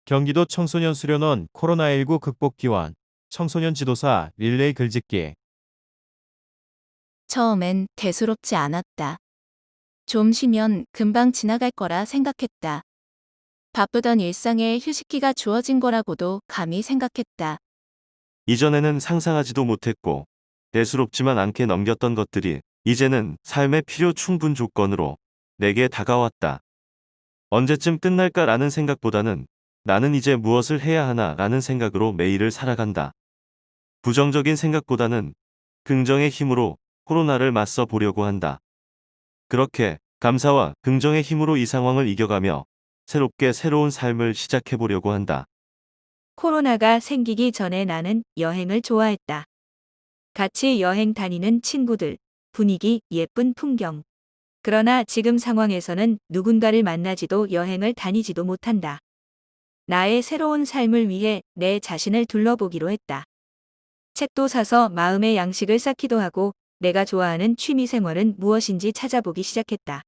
경기도 청소년 수련원 코로나19 극복 기원, 청소년 지도사 릴레이 글짓기. 처음엔 대수롭지 않았다. 좀 쉬면 금방 지나갈 거라 생각했다. 바쁘던 일상에 휴식기가 주어진 거라고도 감히 생각했다. 이전에는 상상하지도 못했고 대수롭지만 않게 넘겼던 것들이 이제는 삶의 필요 충분 조건으로 내게 다가왔다. 언제쯤 끝날까라는 생각보다는 나는 이제 무엇을 해야 하나라는 생각으로 매일을 살아간다. 부정적인 생각보다는 긍정의 힘으로 코로나를 맞서 보려고 한다. 그렇게 감사와 긍정의 힘으로 이 상황을 이겨가며 새롭게 새로운 삶을 시작해 보려고 한다. 코로나가 생기기 전에 나는 여행을 좋아했다. 같이 여행 다니는 친구들, 분위기, 예쁜 풍경. 그러나 지금 상황에서는 누군가를 만나지도 여행을 다니지도 못한다. 나의 새로운 삶을 위해 내 자신을 둘러보기로 했다. 책도 사서 마음의 양식을 쌓기도 하고 내가 좋아하는 취미 생활은 무엇인지 찾아보기 시작했다.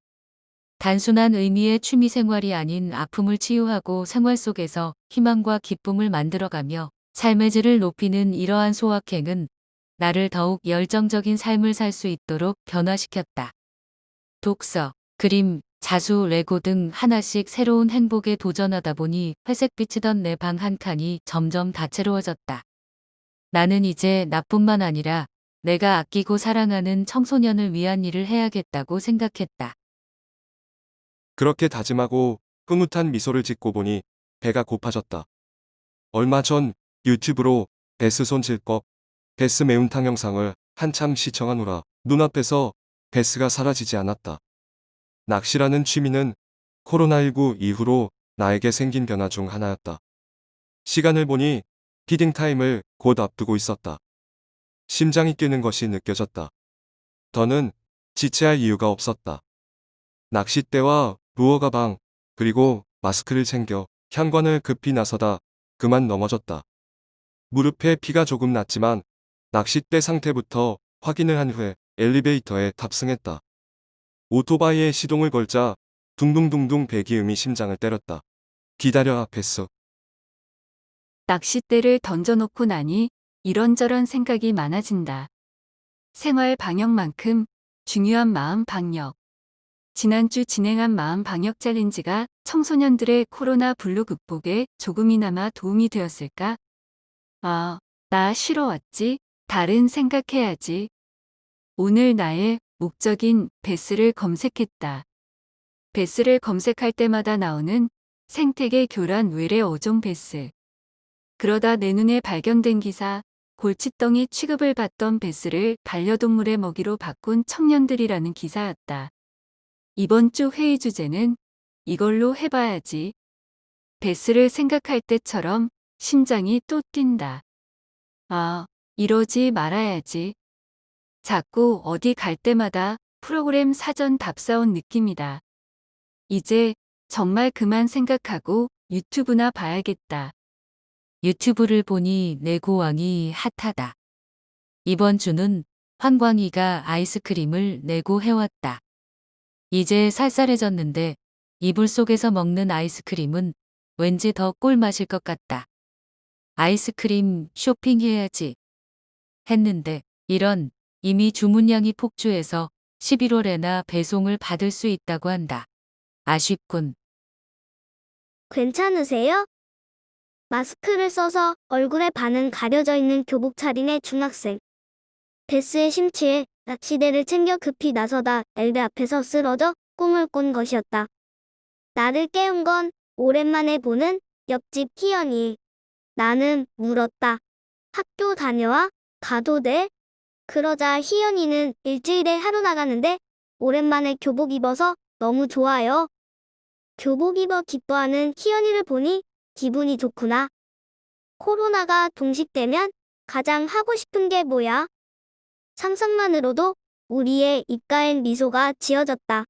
단순한 의미의 취미 생활이 아닌 아픔을 치유하고 생활 속에서 희망과 기쁨을 만들어가며 삶의 질을 높이는 이러한 소확행은 나를 더욱 열정적인 삶을 살 수 있도록 변화시켰다. 독서, 그림, 자수, 레고 등 하나씩 새로운 행복에 도전하다 보니 회색 비치던 내 방 한 칸이 점점 다채로워졌다. 나는 이제 나뿐만 아니라 내가 아끼고 사랑하는 청소년을 위한 일을 해야겠다고 생각했다. 그렇게 다짐하고 흐뭇한 미소를 짓고 보니 배가 고파졌다. 얼마 전 유튜브로 베스 손질법, 베스 매운탕 영상을 한참 시청한 후라 눈앞에서 베스가 사라지지 않았다. 낚시라는 취미는 코로나19 이후로 나에게 생긴 변화 중 하나였다. 시간을 보니 피딩 타임을 곧 앞두고 있었다. 심장이 뛰는 것이 느껴졌다. 더는 지체할 이유가 없었다. 낚싯대와 루어 가방, 그리고 마스크를 챙겨 현관을 급히 나서다 그만 넘어졌다. 무릎에 피가 조금 났지만 낚싯대 상태부터 확인을 한 후에 엘리베이터에 탑승했다. 오토바이에 시동을 걸자 둥둥둥둥 배기음이 심장을 때렸다. 기다려, 베스. 낚싯대를 던져놓고 나니 이런저런 생각이 많아진다. 생활 방역만큼 중요한 마음 방역. 지난주 진행한 마음 방역 챌린지가 청소년들의 코로나 블루 극복에 조금이나마 도움이 되었을까? 아, 나 쉬러 왔지? 다른 생각해야지. 오늘 나의 목적인 베스를 검색했다. 베스를 검색할 때마다 나오는 생태계 교란 외래 어종 베스. 그러다 내 눈에 발견된 기사, 골칫덩이 취급을 받던 베스를 반려동물의 먹이로 바꾼 청년들이라는 기사였다. 이번 주 회의 주제는 이걸로 해봐야지. 베스를 생각할 때처럼 심장이 또 뛴다. 아, 이러지 말아야지. 자꾸 어디 갈 때마다 프로그램 사전 답사온 느낌이다. 이제 정말 그만 생각하고 유튜브나 봐야겠다. 유튜브를 보니 내고왕이 핫하다. 이번 주는 황광이가 아이스크림을 내고 해왔다. 이제 쌀쌀해졌는데 이불 속에서 먹는 아이스크림은 왠지 더 꿀맛일 것 같다. 아이스크림 쇼핑해야지 했는데 이미 주문량이 폭주해서 11월에나 배송을 받을 수 있다고 한다. 아쉽군. 괜찮으세요? 마스크를 써서 얼굴에 반은 가려져 있는 교복 차림의 중학생. 베스의 심취에 낚시대를 챙겨 급히 나서다 엘베 앞에서 쓰러져 꿈을 꾼 것이었다. 나를 깨운 건 오랜만에 보는 옆집 희연이. 나는 물었다. 학교 다녀와? 가도 돼? 그러자 희연이는 일주일에 하루 나가는데 오랜만에 교복 입어서 너무 좋아요. 교복 입어 기뻐하는 희연이를 보니 기분이 좋구나. 코로나가 종식되면 가장 하고 싶은 게 뭐야? 상상만으로도 우리의 입가엔 미소가 지어졌다.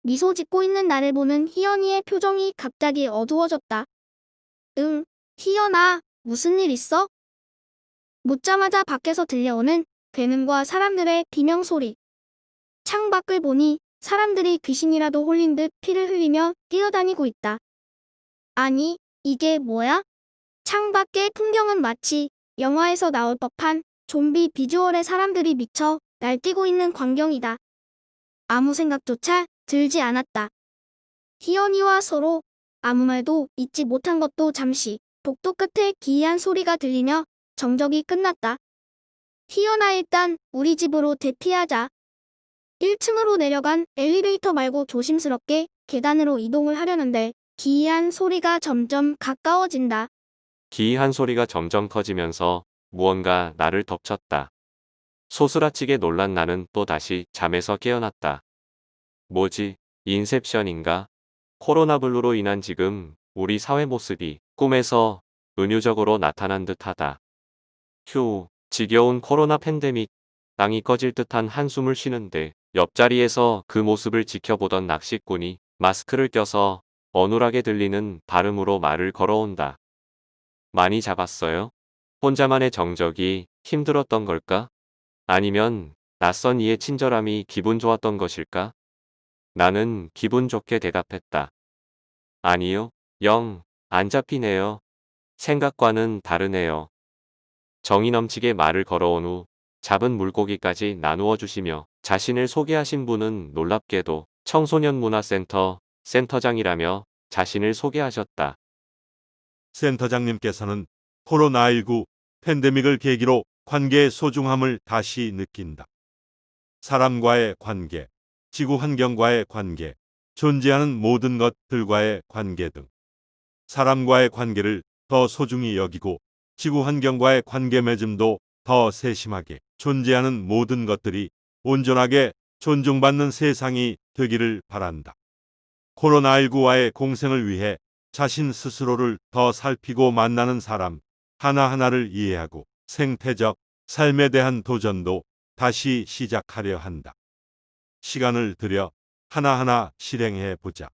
미소 짓고 있는 나를 보는 희연이의 표정이 갑자기 어두워졌다. 응, 희연아, 무슨 일 있어? 묻자마자 밖에서 들려오는 괴능과 사람들의 비명소리. 창밖을 보니 사람들이 귀신이라도 홀린 듯 피를 흘리며 뛰어다니고 있다. 아니, 이게 뭐야? 창밖의 풍경은 마치 영화에서 나올 법한 좀비 비주얼의 사람들이 미쳐 날뛰고 있는 광경이다. 아무 생각조차 들지 않았다. 희연이와 서로 아무 말도 잊지 못한 것도 잠시 복도 끝에 기이한 소리가 들리며 정적이 끝났다. 희연아, 일단 우리 집으로 대피하자. 1층으로 내려간 엘리베이터 말고 조심스럽게 계단으로 이동을 하려는데 기이한 소리가 점점 가까워진다. 기이한 소리가 점점 커지면서 무언가 나를 덮쳤다. 소스라치게 놀란 나는 또다시 잠에서 깨어났다. 뭐지? 인셉션인가? 코로나 블루로 인한 지금 우리 사회 모습이 꿈에서 은유적으로 나타난 듯하다. 휴, 지겨운 코로나 팬데믹. 땅이 꺼질 듯한 한숨을 쉬는데 옆자리에서 그 모습을 지켜보던 낚시꾼이 마스크를 껴서 어눌하게 들리는 발음으로 말을 걸어온다. 많이 잡았어요? 혼자만의 정적이 힘들었던 걸까? 아니면 낯선 이의 친절함이 기분 좋았던 것일까? 나는 기분 좋게 대답했다. 아니요, 영 안 잡히네요. 생각과는 다르네요. 정이 넘치게 말을 걸어온 후 잡은 물고기까지 나누어 주시며 자신을 소개하신 분은 놀랍게도 청소년문화센터 센터장이라며 자신을 소개하셨다. 센터장님께서는 코로나19 팬데믹을 계기로 관계의 소중함을 다시 느낀다. 사람과의 관계, 지구 환경과의 관계, 존재하는 모든 것들과의 관계 등 사람과의 관계를 더 소중히 여기고 지구 환경과의 관계 맺음도 더 세심하게 존재하는 모든 것들이 온전하게 존중받는 세상이 되기를 바란다. 코로나19와의 공생을 위해 자신 스스로를 더 살피고 만나는 사람 하나하나를 이해하고 생태적 삶에 대한 도전도 다시 시작하려 한다. 시간을 들여 하나하나 실행해 보자.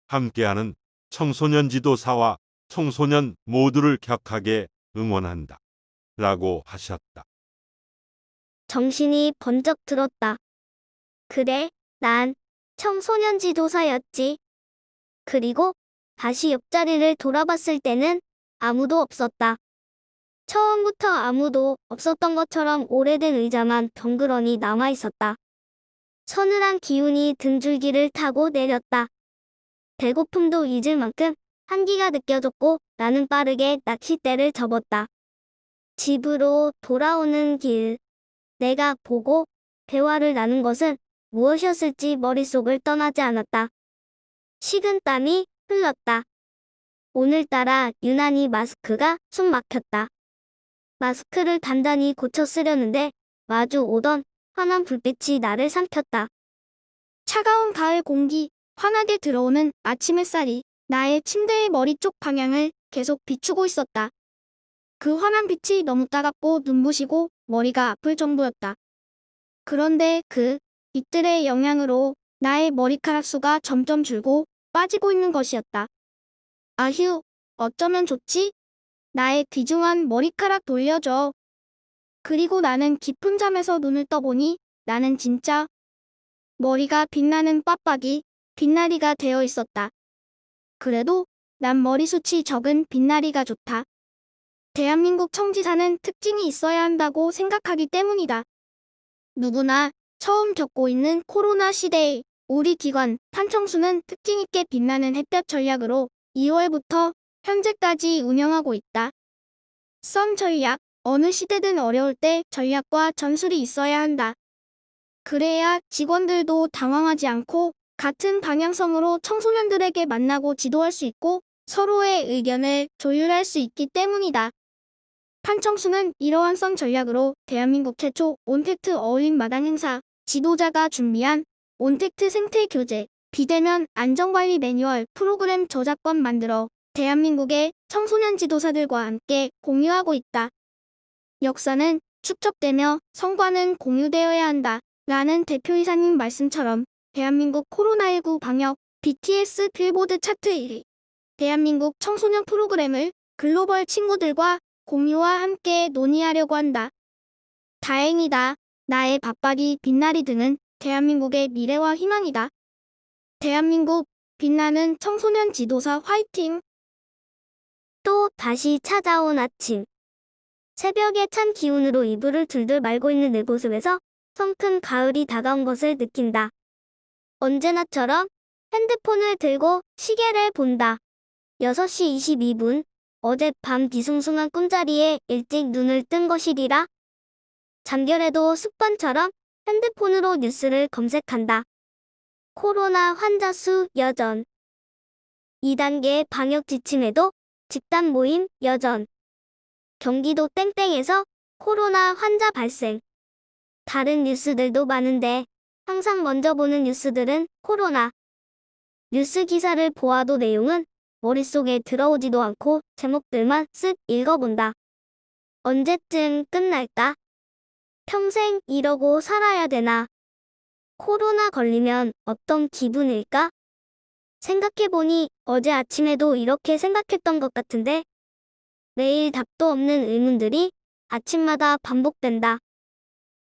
함께하는 청소년 지도사와 청소년 모두를 격하게 응원한다. 라고 하셨다. 정신이 번쩍 들었다. 그래, 난 청소년 지도사였지. 그리고 다시 옆자리를 돌아봤을 때는 아무도 없었다. 처음부터 아무도 없었던 것처럼 오래된 의자만 덩그러니 남아있었다. 서늘한 기운이 등줄기를 타고 내렸다. 배고픔도 잊을 만큼 한기가 느껴졌고 나는 빠르게 낚싯대를 접었다. 집으로 돌아오는 길, 내가 보고 대화를 나눈 것은 무엇이었을지 머릿속을 떠나지 않았다. 식은 땀이 흘렀다. 오늘따라 유난히 마스크가 숨 막혔다. 마스크를 단단히 고쳐 쓰려는데 마주 오던 환한 불빛이 나를 삼켰다. 차가운 가을 공기, 환하게 들어오는 아침 햇살이 나의 침대의 머리 쪽 방향을 계속 비추고 있었다. 그 환한 빛이 너무 따갑고 눈부시고 머리가 아플 정도였다. 그런데 그 빛들의 영향으로 나의 머리카락 수가 점점 줄고 빠지고 있는 것이었다. 아휴, 어쩌면 좋지? 나의 귀중한 머리카락 돌려줘. 그리고 나는 깊은 잠에서 눈을 떠보니 나는 진짜 머리가 빛나는 빡빡이 빛나리가 되어 있었다. 그래도 난 머리숱이 적은 빛나리가 좋다. 대한민국 청지사는 특징이 있어야 한다고 생각하기 때문이다. 누구나 처음 겪고 있는 코로나 시대에 우리 기관 탄청수는 특징 있게 빛나는 햇볕 전략으로 2월부터 현재까지 운영하고 있다. 선 전략, 어느 시대든 어려울 때 전략과 전술이 있어야 한다. 그래야 직원들도 당황하지 않고 같은 방향성으로 청소년들에게 만나고 지도할 수 있고 서로의 의견을 조율할 수 있기 때문이다. 탄청수는 이러한 선 전략으로 대한민국 최초 온택트 어울림 마당 행사, 지도자가 준비한 온택트 생태 교재, 비대면 안전관리 매뉴얼 프로그램 저작권 만들어 대한민국의 청소년 지도사들과 함께 공유하고 있다. 역사는 축적되며 성과는 공유되어야 한다. 라는 대표이사님 말씀처럼 대한민국 코로나19 방역 BTS 빌보드 차트 1위, 대한민국 청소년 프로그램을 글로벌 친구들과 공유와 함께 논의하려고 한다. 다행이다. 나의 밥박이 빛나리 등은 대한민국의 미래와 희망이다. 대한민국 빛나는 청소년 지도사 화이팅! 또 다시 찾아온 아침. 새벽의 찬 기운으로 이불을 둘둘 말고 있는 내 모습에서 성큼 가을이 다가온 것을 느낀다. 언제나처럼 핸드폰을 들고 시계를 본다. 6시 22분. 어젯밤 뒤숭숭한 꿈자리에 일찍 눈을 뜬 것이리라. 잠결에도 습관처럼 핸드폰으로 뉴스를 검색한다. 코로나 환자 수 여전. 2단계 방역 지침에도 집단 모임 여전. 경기도 땡땡에서 코로나 환자 발생. 다른 뉴스들도 많은데 항상 먼저 보는 뉴스들은 코로나. 뉴스 기사를 보아도 내용은 머릿속에 들어오지도 않고 제목들만 쓱 읽어본다. 언제쯤 끝날까? 평생 이러고 살아야 되나? 코로나 걸리면 어떤 기분일까? 생각해보니 어제 아침에도 이렇게 생각했던 것 같은데 매일 답도 없는 의문들이 아침마다 반복된다.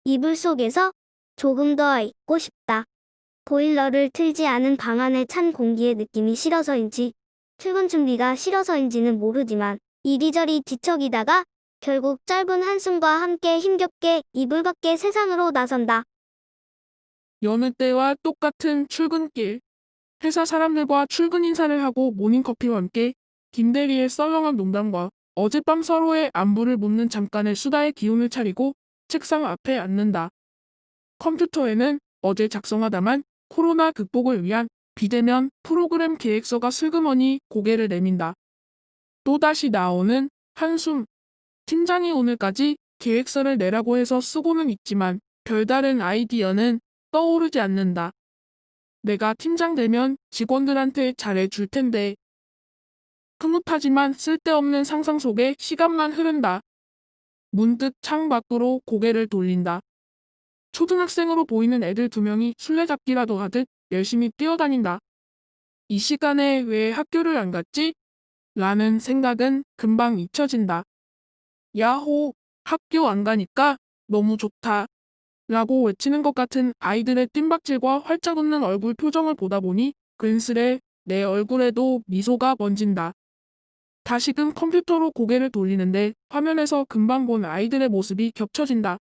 이불 속에서 조금 더 있고 싶다. 보일러를 틀지 않은 방 안의 찬 공기의 느낌이 싫어서인지 출근 준비가 싫어서인지는 모르지만 이리저리 뒤척이다가 결국 짧은 한숨과 함께 힘겹게 이불 밖의 세상으로 나선다. 여느 때와 똑같은 출근길. 회사 사람들과 출근 인사를 하고 모닝커피와 함께 김대리의 썰렁한 농담과 어젯밤 서로의 안부를 묻는 잠깐의 수다의 기운을 차리고 책상 앞에 앉는다. 컴퓨터에는 어제 작성하다만 코로나 극복을 위한 비대면 프로그램 계획서가 슬그머니 고개를 내민다. 또다시 나오는 한숨. 팀장이 오늘까지 계획서를 내라고 해서 쓰고는 있지만 별다른 아이디어는 떠오르지 않는다. 내가 팀장 되면 직원들한테 잘해줄 텐데. 흐뭇하지만 쓸데없는 상상 속에 시간만 흐른다. 문득 창 밖으로 고개를 돌린다. 초등학생으로 보이는 애들 2명이 술래잡기라도 하듯 열심히 뛰어다닌다. 이 시간에 왜 학교를 안 갔지? 라는 생각은 금방 잊혀진다. 야호, 학교 안 가니까 너무 좋다. 라고 외치는 것 같은 아이들의 뜀박질과 활짝 웃는 얼굴 표정을 보다 보니 근스레 내 얼굴에도 미소가 번진다. 다시금 컴퓨터로 고개를 돌리는데 화면에서 금방 본 아이들의 모습이 겹쳐진다.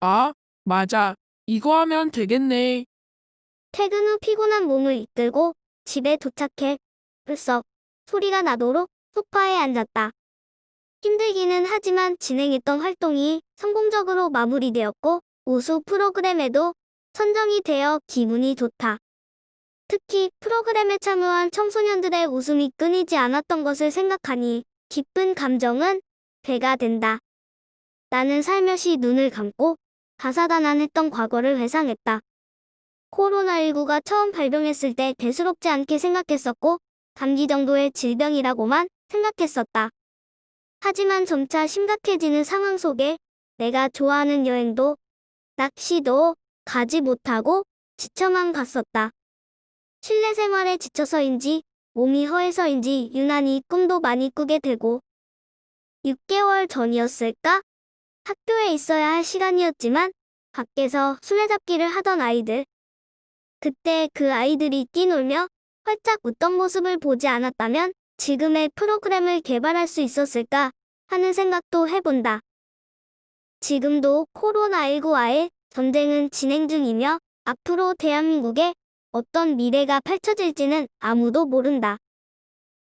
아, 맞아. 이거 하면 되겠네. 퇴근 후 피곤한 몸을 이끌고 집에 도착해 벌썩 소리가 나도록 소파에 앉았다. 힘들기는 하지만 진행했던 활동이 성공적으로 마무리되었고 우수 프로그램에도 선정이 되어 기분이 좋다. 특히 프로그램에 참여한 청소년들의 웃음이 끊이지 않았던 것을 생각하니 기쁜 감정은 배가 된다. 나는 살며시 눈을 감고 다사다난했던 과거를 회상했다. 코로나19가 처음 발병했을 때 대수롭지 않게 생각했었고 감기 정도의 질병이라고만 생각했었다. 하지만 점차 심각해지는 상황 속에 내가 좋아하는 여행도 낚시도 가지 못하고 지쳐만 갔었다. 실내 생활에 지쳐서인지 몸이 허해서인지 유난히 꿈도 많이 꾸게 되고 6개월 전이었을까? 학교에 있어야 할 시간이었지만 밖에서 술래잡기를 하던 아이들. 그때 그 아이들이 뛰놀며 활짝 웃던 모습을 보지 않았다면 지금의 프로그램을 개발할 수 있었을까 하는 생각도 해본다. 지금도 코로나19와의 전쟁은 진행 중이며 앞으로 대한민국에 어떤 미래가 펼쳐질지는 아무도 모른다.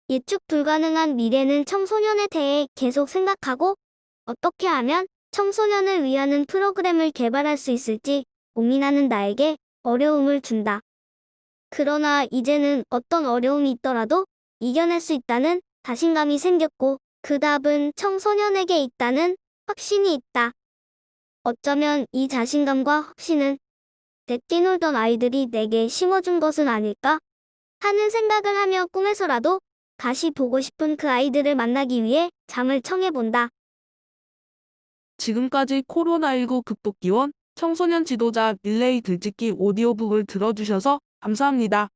예측 불가능한 미래는 청소년에 대해 계속 생각하고 어떻게 하면 청소년을 위하는 프로그램을 개발할 수 있을지 고민하는 나에게 어려움을 준다. 그러나 이제는 어떤 어려움이 있더라도 이겨낼 수 있다는 자신감이 생겼고 그 답은 청소년에게 있다는 확신이 있다. 어쩌면 이 자신감과 확신은 내 뛰놀던 아이들이 내게 심어준 것은 아닐까 하는 생각을 하며 꿈에서라도 다시 보고 싶은 그 아이들을 만나기 위해 잠을 청해본다. 지금까지 코로나19 극복 기원 청소년 지도자 릴레이 글짓기 오디오북을 들어주셔서 감사합니다.